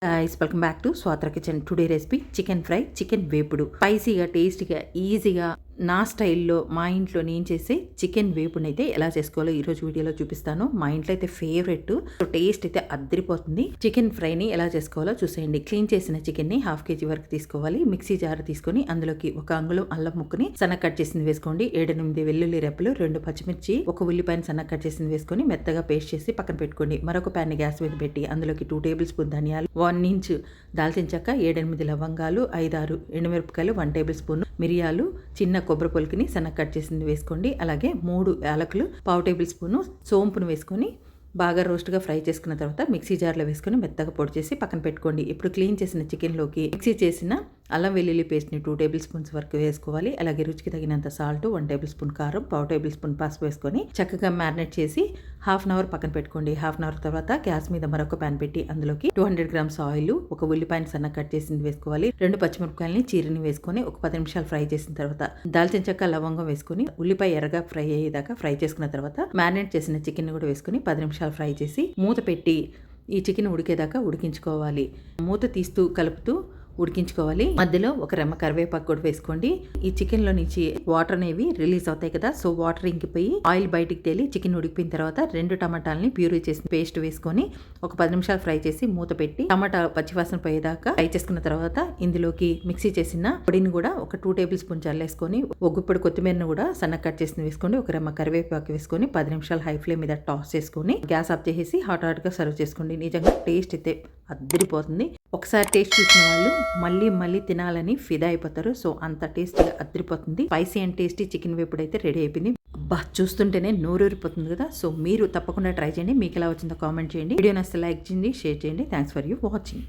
Welcome back to స్వాత్ర kitchen. Today recipe chicken fry, chicken వేపుడు. స్పైసీగా, టేస్టీగా, ఈజీగా నా స్టైల్లో మా ఇంట్లో నేను చేసే చికెన్ వేపుని అయితే ఎలా చేసుకోవాలో ఈరోజు వీడియోలో చూపిస్తాను. మా ఇంట్లో అయితే ఫేవరెట్, టేస్ట్ అయితే అద్దరిపోతుంది. చికెన్ ఫ్రైని ఎలా చేసుకోవాలో చూసేయండి. క్లీన్ చేసిన చికెన్ని 1/2 kg వరకు తీసుకోవాలి. మిక్సీ జార్ తీసుకొని అందులోకి 1 అంగుళం అల్లం ముక్కని సన్న కట్ చేసింది వేసుకోండి. 7-8 వెల్లుల్లి రెప్పలు, 2 పచ్చిమిర్చి, 1 ఉల్లిపాయని సన్న కట్ చేసింది వేసుకొని మెత్తగా పేస్ట్ చేసి పక్కన పెట్టుకోండి. మరొక ప్యాన్ గ్యాస్ మీద పెట్టి అందులోకి 2 టేబుల్ స్పూన్ ధనియాలు, 1 ఇంచ్ దాల్చిన చెక్క, 7-8 లవంగాలు, 5-6 ఎండుమిరపకాయలు, 1 టేబుల్ స్పూన్ మిరియాలు, చిన్న కొబ్బరి పొలికిని సన్న కట్ చేసింది వేసుకోండి. అలాగే 3 యాలకులు, 1/2 టేబుల్ స్పూను సోంపును వేసుకొని బాగా రోస్ట్గా ఫ్రై చేసుకున్న తర్వాత మిక్సీ జార్లో వేసుకొని మెత్తగా పొడి చేసి పక్కన పెట్టుకోండి. ఇప్పుడు క్లీన్ చేసిన చికెన్లోకి మిక్సీ చేసిన అల్లం వెల్లుల్లి పేస్ట్ని 2 టేబుల్ స్పూన్స్ వరకు వేసుకోవాలి. అలాగే రుచికి తగినంత సాల్ట్, 1 టేబుల్ స్పూన్ కారం, 1/2 టేబుల్ స్పూన్ పసుపు వేసుకొని చక్కగా మ్యారినేట్ చేసి 1/2 అవర్ పక్కన పెట్టుకోండి. 1/2 అవర్ తర్వాత గ్యాస్ మీద మరొక ప్యాన్ పెట్టి అందులోకి 200 గ్రామ్స్ ఆయిల్, 1 ఉల్లిపాయని సన్న కట్ చేసింది వేసుకోవాలి. 2 పచ్చిమిరపకాయలని చీరిని వేసుకొని ఒక 10 నిమిషాలు ఫ్రై చేసిన తర్వాత దాల్చిన చెక్క, లవంగం వేసుకొని ఉల్లిపాయ ఎర్రగా ఫ్రై అయ్యేదాకా ఫ్రై చేసుకున్న తర్వాత మ్యారినేట్ చేసిన చికెన్ కూడా వేసుకొని 10 నిమిషాలు ఫ్రై చేసి మూత పెట్టి ఈ చికెన్ ఉడికేదాకా ఉడికించుకోవాలి. మూత తీస్తూ కలుపుతూ ఉడికించుకోవాలి. మధ్యలో ఒక రెమ్మ కరివేపాకు కూడా వేసుకోండి. ఈ చికెన్లో నుంచి వాటర్ అనేవి రిలీజ్ అవుతాయి కదా, సో వాటర్ ఇంకిపోయి ఆయిల్ బయటికి తేలి చికెన్ ఉడికిపోయిన తర్వాత 2 టమాటాలని ప్యూరీ చేసిన పేస్ట్ వేసుకొని ఒక 10 నిమిషాలు ఫ్రై చేసి మూత పెట్టి టమాటా పచ్చివాసన పోయేదాకా ఫ్రై చేసుకున్న తర్వాత ఇందులోకి మిక్సీ చేసిన పొడిని కూడా ఒక 2 టేబుల్ స్పూన్ చల్లేసుకొని ఒక గుప్పెడు కొత్తిమీరను కూడా సన్న కట్ చేసి వేసుకోండి. ఒక రెమ్మ కరివేపాకు వేసుకొని 10 నిమిషాలు హై ఫ్లేమ్ మీద టాస్ చేసుకొని గ్యాస్ ఆఫ్ చేసి హాట్గా సర్వ్ చేసుకోండి. నిజంగా టేస్ట్ అయితే అద్దరిపోతుంది. ఒకసారి టేస్ట్ చూసిన వాళ్ళు మళ్ళీ మళ్ళీ తినాలని ఫిదా అయిపోతారు. సో అంత టేస్టీగా అద్దరిపోతుంది. స్పైసీ అండ్ టేస్టీ చికెన్ వేపుడు అయితే రెడీ అయిపోయింది. చూస్తుంటేనే నోరూరిపోతుంది కదా. సో మీరు తప్పకుండా ట్రై చేయండి. మీకు ఎలా వచ్చిందో కామెంట్ చేయండి. వీడియో నచ్చితే లైక్ చేయండి, షేర్ చేయండి. Thanks for you watching.